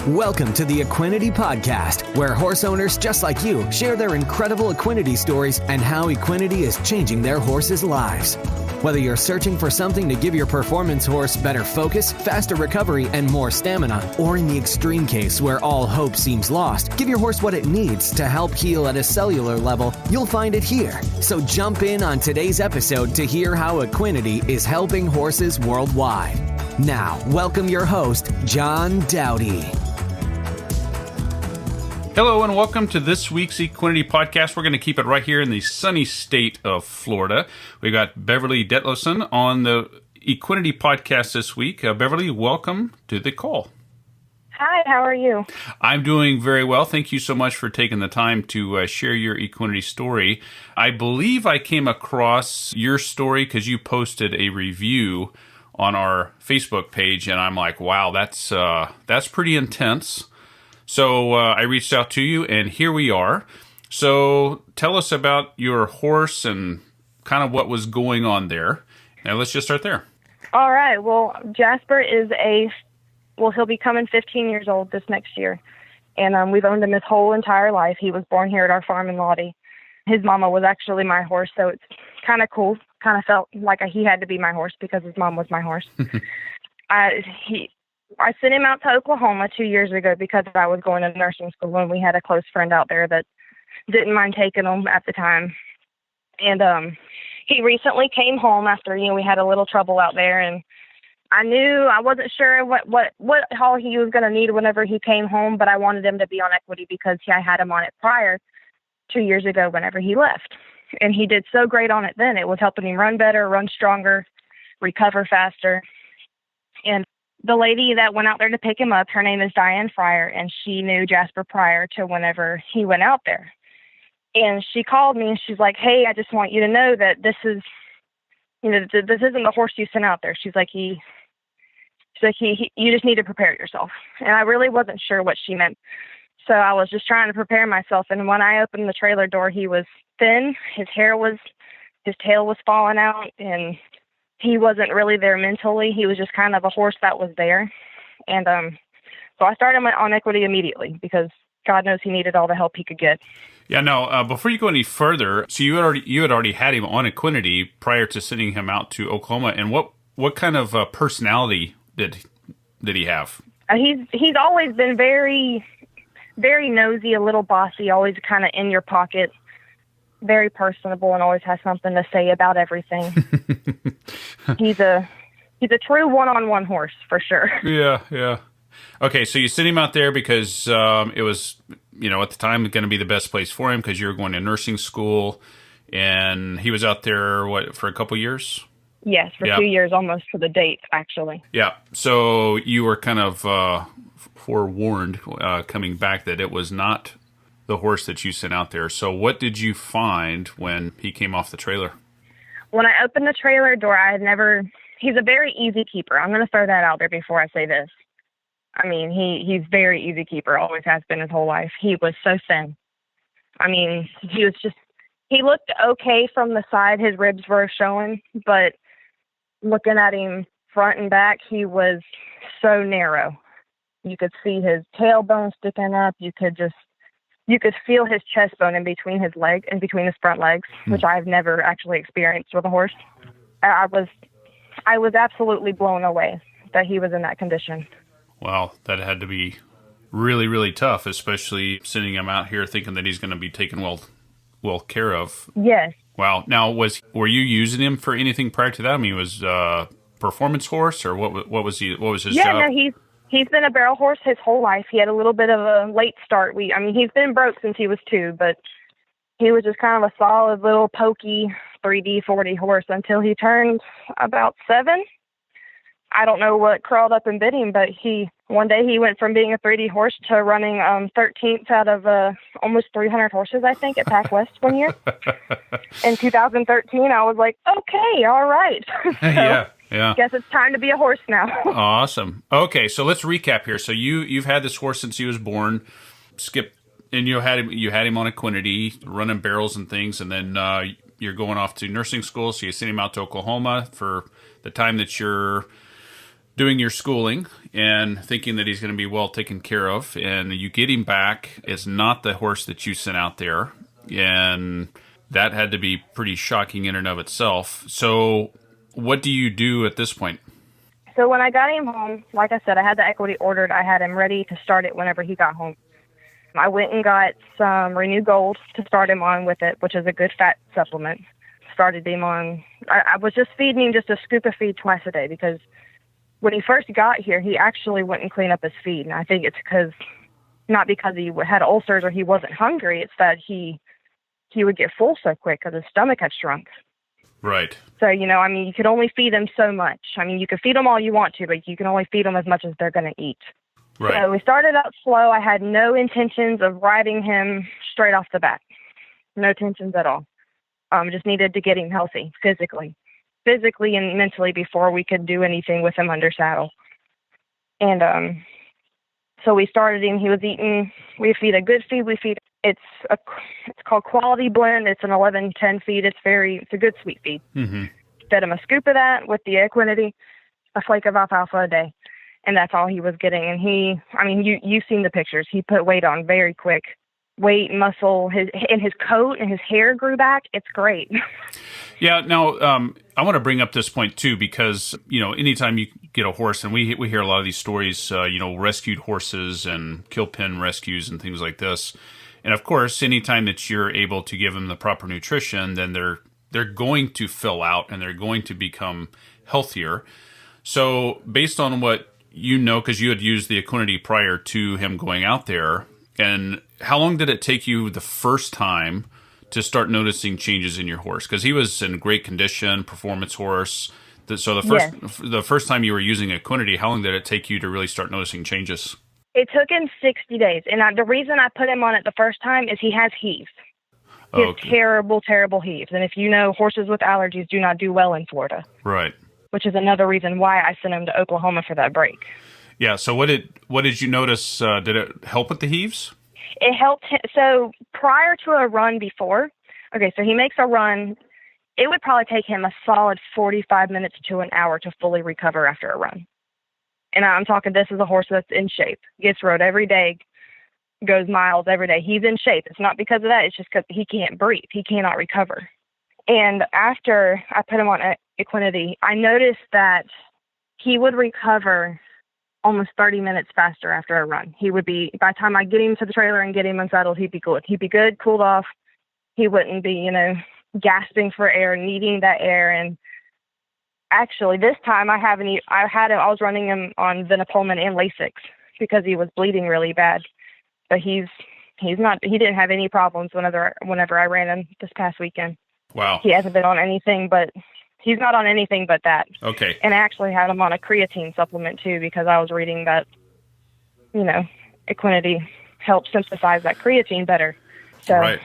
Welcome to the Equinety Podcast, where horse owners just like you share their incredible Equinety stories and how Equinety is changing their horses' lives. Whether you're searching for something to give your performance horse better focus, faster recovery, and more stamina, or in the extreme case where all hope seems lost, give your horse what it needs to help heal at a cellular level, you'll find it here. So jump in on today's episode to hear how Equinety is helping horses worldwide. Now, welcome your host, John Dowdy. Hello and welcome to this week's Equinety Podcast. We're going to keep it right here in the sunny state of Florida. We got Beverly Detlefsen on the Equinety Podcast this week. Beverly, welcome to the call. Hi, how are you? I'm doing very well. Thank you so much for taking the time to share your Equinety story. I believe I came across your story because you posted a review on our Facebook page, and I'm like, wow, that's pretty intense. So I reached out to you, and here we are. So tell us about your horse and kind of what was going on there. And let's just start there. All right. Well, Jasper is he'll be coming 15 years old this next year. And we've owned him his whole entire life. He was born here at our farm in Lottie. His mama was actually my horse, so it's kind of cool. Kind of felt like he had to be my horse because his mom was my horse. I sent him out to Oklahoma 2 years ago because I was going to nursing school, and we had a close friend out there that didn't mind taking him at the time. And he recently came home after, we had a little trouble out there, and I wasn't sure what all he was going to need whenever he came home, but I wanted him to be on Equinety because I had him on it prior 2 years ago whenever he left. And he did so great on it then. It was helping him run better, run stronger, recover faster. And the lady that went out there to pick him up, her name is Diane Fryer, and she knew Jasper prior to whenever he went out there. And she called me, and she's like, hey, I just want you to know that this is, this isn't the horse you sent out there. She's like, you just need to prepare yourself. And I really wasn't sure what she meant. So I was just trying to prepare myself. And when I opened the trailer door, he was thin, his tail was falling out, and he wasn't really there mentally. He was just kind of a horse that was there. And so I started him on Equinety immediately because God knows he needed all the help he could get. Yeah, now, before you go any further, so you had already had him on Equinety prior to sending him out to Oklahoma. And what kind of personality did he have? He's always been very, very nosy, a little bossy, always kind of in your pocket. Very personable and always has something to say about everything. He's a true one-on-one horse for sure. Yeah. Okay, so you sent him out there because it was, at the time going to be the best place for him because you were going to nursing school, and he was out there, for a couple years? Yes, for 2 years almost to the date, actually. Yeah, so you were kind of forewarned coming back that it was not the horse that you sent out there. So what did you find when he came off the trailer? When I opened the trailer door, he's a very easy keeper. I'm going to throw that out there before I say this. I mean, he's very easy keeper, always has been his whole life. He was so thin. I mean, he looked okay from the side. His ribs were showing, but looking at him front and back, he was so narrow. You could see his tailbone sticking up. You could feel his chest bone in between his leg, in between his front legs, which I've never actually experienced with a horse. I was absolutely blown away that he was in that condition. Wow, that had to be really, really tough, especially sending him out here thinking that he's going to be taken well care of. Yes. Wow. Now, were you using him for anything prior to that? I mean, was performance horse, or what was his job? Yeah, no, He's been a barrel horse his whole life. He had a little bit of a late start. He's been broke since he was 2, but he was just kind of a solid little pokey 3D 40 horse until he turned about 7. I don't know what crawled up and bit him, but one day he went from being a 3D horse to running 13th out of almost 300 horses, I think, at Pac West one year. In 2013, I was like, okay, all right. Yeah. Guess it's time to be a horse now. Awesome. Okay, so let's recap here. So you've had this horse since he was born. And you had him on Equinety, running barrels and things, and then you're going off to nursing school. So you sent him out to Oklahoma for the time that you're doing your schooling and thinking that he's going to be well taken care of, and you get him back. It's not the horse that you sent out there, and that had to be pretty shocking in and of itself. So what do you do at this point? So when I got him home, like I said, I had the Equinety ordered. I had him ready to start it whenever he got home. I went and got some Renew Gold to start him on with it, which is a good fat supplement. Started him on, I was just feeding him just a scoop of feed twice a day, because when he first got here, he actually wouldn't clean up his feed. And I think it's not because he had ulcers or he wasn't hungry. It's that he would get full so quick because his stomach had shrunk. Right. So, you could only feed them so much. You could feed them all you want to, but you can only feed them as much as they're going to eat. Right. So we started out slow. I had no intentions of riding him straight off the bat. No intentions at all. Just needed to get him healthy physically and mentally before we could do anything with him under saddle. And so we started him. He was eating. We feed a good feed. It's called Quality Blend. It's an 11-10 feed. It's a good sweet feed. Mm-hmm. Fed him a scoop of that with the Equinety, a flake of alfalfa a day, and that's all he was getting. And you've seen the pictures. He put weight on very quick. Weight, muscle, his coat and his hair grew back. It's great. Yeah. Now, I want to bring up this point too, because, anytime you get a horse, and we hear a lot of these stories, rescued horses and kill pen rescues and things like this. And of course, anytime that you're able to give them the proper nutrition, then they're going to fill out and they're going to become healthier. So based on what because you had used the Equinety prior to him going out there, and how long did it take you the first time to start noticing changes in your horse? Because he was in great condition, performance horse. So the first time you were using Equinety, how long did it take you to really start noticing changes? It took him 60 days. And the reason I put him on it the first time is he has Heaves. He has terrible, terrible Heaves. And if you know, horses with allergies do not do well in Florida. Right. Which is another reason why I sent him to Oklahoma for that break. Yeah. So what did you notice? Did it help with the Heaves? It helped him. So prior to a run before, so he makes a run. It would probably take him a solid 45 minutes to an hour to fully recover after a run. And I'm talking, this is a horse that's in shape, gets rode every day, goes miles every day. He's in shape. It's not because of that. It's just because he can't breathe. He cannot recover. And after I put him on Equinety, I noticed that he would recover almost 30 minutes faster after a run. He would be, by the time I get him to the trailer and get him unsaddled, he'd be good. He'd be good, cooled off. He wouldn't be, gasping for air, needing that air. And actually, this time I was running him on Venipullman and Lasix because he was bleeding really bad. But he didn't have any problems whenever I ran him this past weekend. Wow. He hasn't been on anything he's not on anything but that. Okay. And I actually had him on a creatine supplement too, because I was reading that, Equinety helps synthesize that creatine better. So right.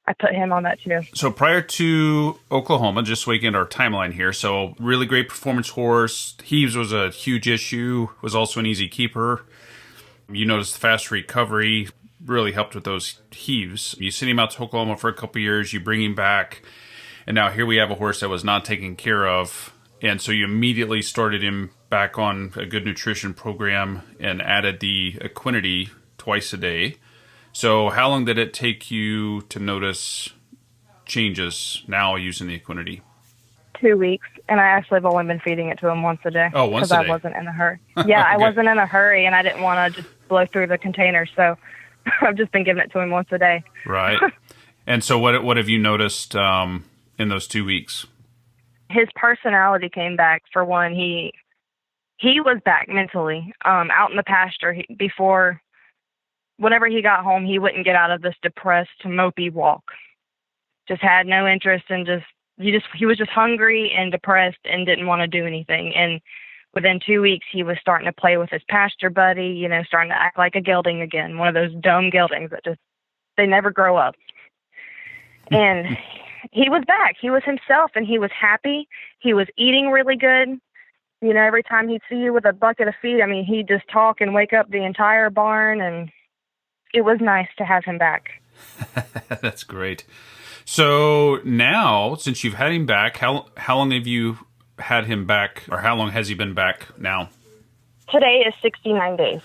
I put him on that too. So prior to Oklahoma, just so we get our timeline here, so really great performance horse. Heaves was a huge issue, was also an easy keeper. You noticed the fast recovery really helped with those Heaves. You send him out to Oklahoma for a couple of years, you bring him back, and now here we have a horse that was not taken care of. And so you immediately started him back on a good nutrition program and added the Equinety twice a day. So how long did it take you to notice changes now using the Equinety? 2 weeks, and I actually have only been feeding it to him once a day. Oh, once a day. Because I wasn't in a hurry. Yeah, I wasn't in a hurry, and I didn't want to just blow through the container, so I've just been giving it to him once a day. Right. And so what have you noticed in those 2 weeks? His personality came back. For one, he was back mentally. Out in the pasture, whenever he got home, he wouldn't get out of this depressed, mopey walk. Just had no interest in he was just hungry and depressed and didn't want to do anything. And within 2 weeks, he was starting to play with his pasture buddy, starting to act like a gelding again, one of those dumb geldings that they never grow up. And he was back. He was himself, and he was happy. He was eating really good. Every time he'd see you with a bucket of feed, he'd just talk and wake up the entire barn, and it was nice to have him back. That's great. So now, since you've had him back, how long have you had him back, or how long has he been back now? Today is 69 days.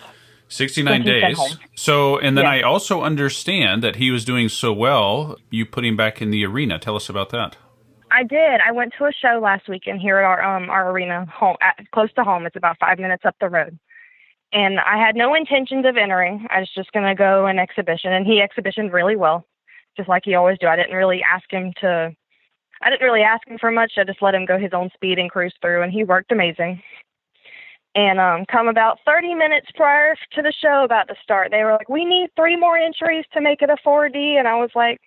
69 days. So, and then I also understand that he was doing so well, you put him back in the arena. Tell us about that. I did. I went to a show last weekend here at our arena, close to home. It's about 5 minutes up the road. And I had no intentions of entering. I was just going to go and exhibition, and he exhibitioned really well, just like he always do. I didn't really ask him for much. I just let him go his own speed and cruise through, and he worked amazing. And come about 30 minutes prior to the show about to start, they were like, we need 3 more entries to make it a 4D. And I was like,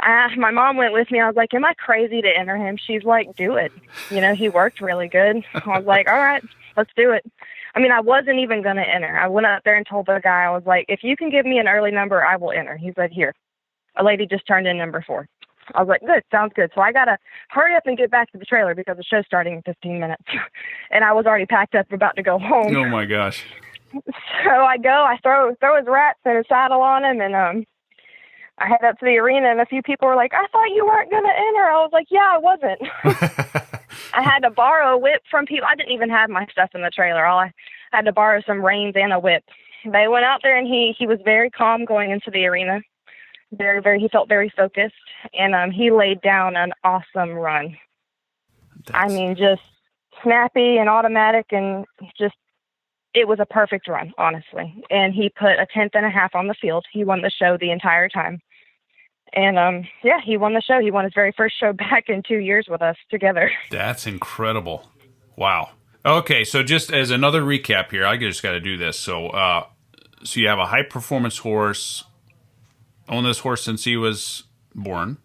my mom went with me. I was like, am I crazy to enter him? She's like, do it. He worked really good. I was like, all right, let's do it. I mean, I wasn't even going to enter. I went up there and told the guy, I was like, if you can give me an early number, I will enter. He said, here. A lady just turned in number 4. I was like, good, sounds good. So I got to hurry up and get back to the trailer because the show's starting in 15 minutes. And I was already packed up, about to go home. Oh, my gosh. So I throw his rats and a saddle on him, and I head up to the arena, and a few people were like, I thought you weren't going to enter. I was like, yeah, I wasn't. I had to borrow a whip from people. I didn't even have my stuff in the trailer. I had to borrow some reins and a whip. They went out there, and he was very calm going into the arena. He felt very focused, and he laid down an awesome run. I mean, just snappy and automatic, and just, it was a perfect run, honestly. And he put a 10th and a half on the field. He won the show the entire time. And, he won the show. He won his very first show back in 2 years with us together. That's incredible. Wow. Okay, so just as another recap here, I just got to do this. So you have a high-performance horse, owned this horse since he was born.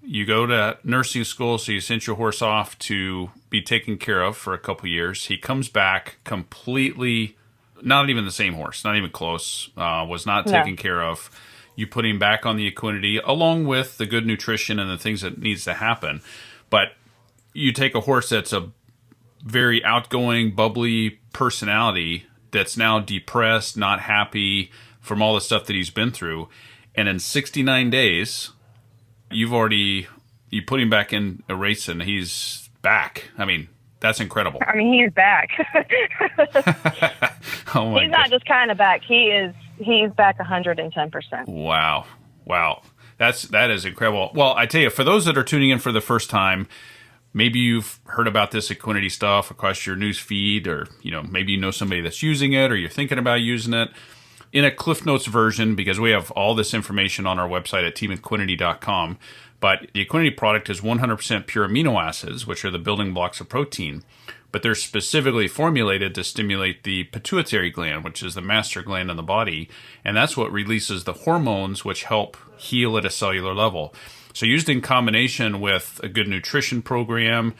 You go to nursing school, so you sent your horse off to be taken care of for a couple years. He comes back completely, not even the same horse, not even close, was not taken care of. You put him back on the Equinety, along with the good nutrition and the things that needs to happen. But you take a horse that's a very outgoing, bubbly personality that's now depressed, not happy from all the stuff that he's been through. And in 69 days, you put him back in a race and he's back. I mean, that's incredible. I mean, he's back. Oh my He's not just kind of back. He's back 110%. Wow. That is incredible. Well, I tell you, for those that are tuning in for the first time, maybe you've heard about this Equinety stuff across your news feed, or maybe you know somebody that's using it, or you're thinking about using it. In a Cliff Notes version, because we have all this information on our website at teamequinety.com, but the Equinety product is 100% pure amino acids, which are the building blocks of protein, but they're specifically formulated to stimulate the pituitary gland, which is the master gland in the body, and that's what releases the hormones which help heal at a cellular level. So used in combination with a good nutrition program,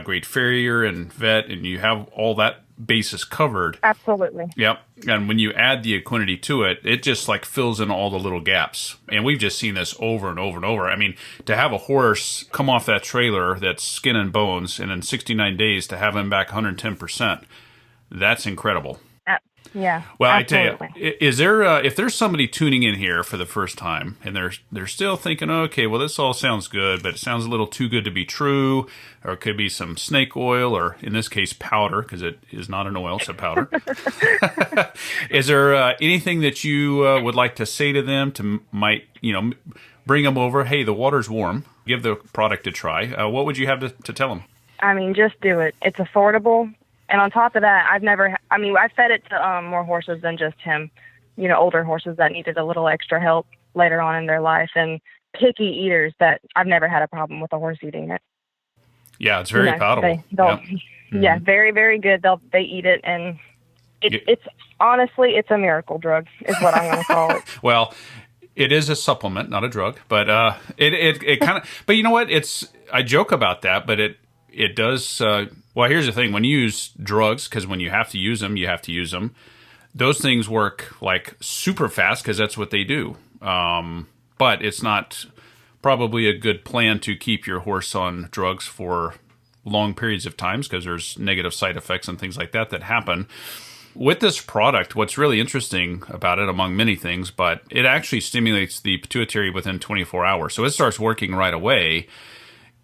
great farrier and vet, and you have all that basis covered. Absolutely. Yep. And when you add the Equinety to it, it just like fills in all the little gaps. And we've just seen this over and over and over. I mean, to have a horse come off that trailer that's skin and bones, and in 69 days to have him back 110%, that's incredible. Yeah. Well, absolutely. I tell you, is there if there's somebody tuning in here for the first time and they're still thinking, okay, well, this all sounds good, but it sounds a little too good to be true, or it could be some snake oil, or in this case, powder, because it is not an oil, it's a powder. Is there anything that you would like to say to them bring them over? Hey, the water's warm. Give the product a try. What would you have to tell them? I mean, just do it. It's affordable. And on top of that, I've fed it to more horses than just him, older horses that needed a little extra help later on in their life, and picky eaters that I've never had a problem with a horse eating it. Yeah, it's very palatable. Yeah, very, very good. They eat it, and it's honestly, it's a miracle drug is what I'm going to call it. Well, it is a supplement, not a drug, but it kind of, but you know what? I joke about that, but it does. Well, here's the thing. When you use drugs, because when you have to use them, you have to use them. Those things work like super fast because that's what they do. But it's not probably a good plan to keep your horse on drugs for long periods of times, because there's negative side effects and things like that happen. With this product, what's really interesting about it, among many things, but it actually stimulates the pituitary within 24 hours. So it starts working right away.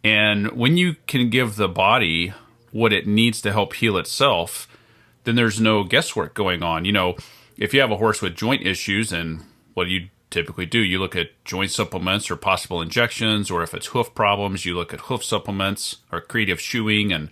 And when you can give the body what it needs to help heal itself, then there's no guesswork going on. If you have a horse with joint issues, and what do you typically do? You look at joint supplements or possible injections, or if it's hoof problems, you look at hoof supplements or creative shoeing and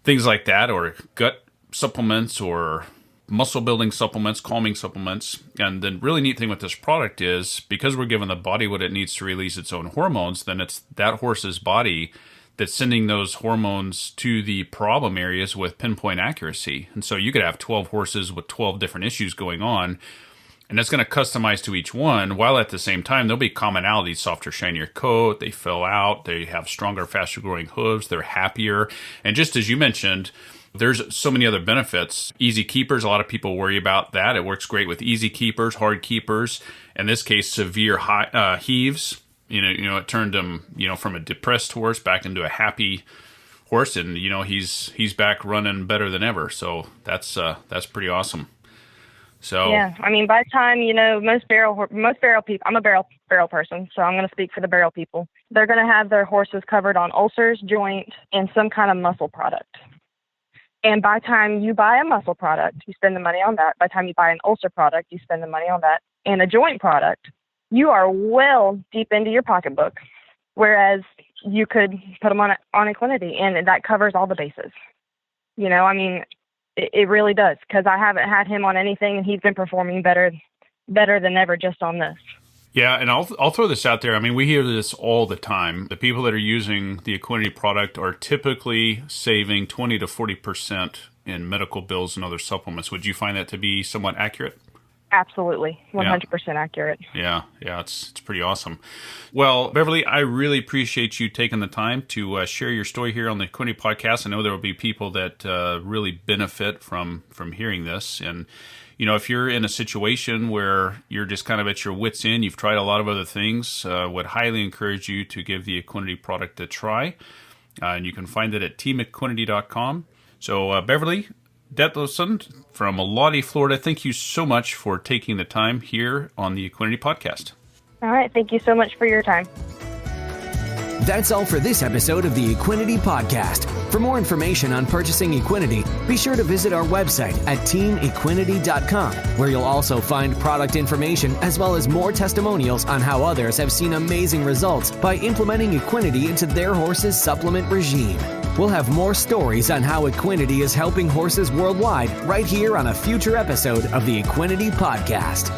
things like that, or gut supplements or muscle building supplements, calming supplements. And the really neat thing with this product is because we're giving the body what it needs to release its own hormones, then it's that horse's body that's sending those hormones to the problem areas with pinpoint accuracy. And so you could have 12 horses with 12 different issues going on, and that's going to customize to each one, while at the same time, there'll be commonalities: softer, shinier coat, they fill out, they have stronger, faster growing hooves, they're happier. And just as you mentioned, there's so many other benefits. Easy keepers, a lot of people worry about that. It works great with easy keepers, hard keepers. In this case, severe heaves. It turned him, from a depressed horse back into a happy horse, and he's back running better than ever. So that's pretty awesome. So yeah, I mean, by the time most barrel people, I'm a barrel person, so I'm going to speak for the barrel people. They're going to have their horses covered on ulcers, joint, and some kind of muscle product. And by the time you buy a muscle product, you spend the money on that. By the time you buy an ulcer product, you spend the money on that. And a joint product, you are well deep into your pocketbook, whereas you could put them on Equinety, and that covers all the bases. It really does, because I haven't had him on anything, and he's been performing better than ever just on this. Yeah, and I'll throw this out there. I mean, we hear this all the time. The people that are using the Equinety product are typically saving 20 to 40% in medical bills and other supplements. Would you find that to be somewhat accurate? Absolutely, 100% accurate. Yeah, it's pretty awesome. Well, Beverly, I really appreciate you taking the time to share your story here on the Equinety Podcast. I know there will be people that really benefit from hearing this. And if you're in a situation where you're just kind of at your wit's end, you've tried a lot of other things, would highly encourage you to give the Equinety product a try. And you can find it at teamequinety.com. So, Beverly, Detlefsen from Lottie, Florida, thank you so much for taking the time here on the Equinety Podcast. All right. Thank you so much for your time. That's all for this episode of the Equinety Podcast. For more information on purchasing Equinety, be sure to visit our website at teamequinety.com, where you'll also find product information as well as more testimonials on how others have seen amazing results by implementing Equinety into their horse's supplement regime. We'll have more stories on how Equinety is helping horses worldwide right here on a future episode of the Equinety Podcast.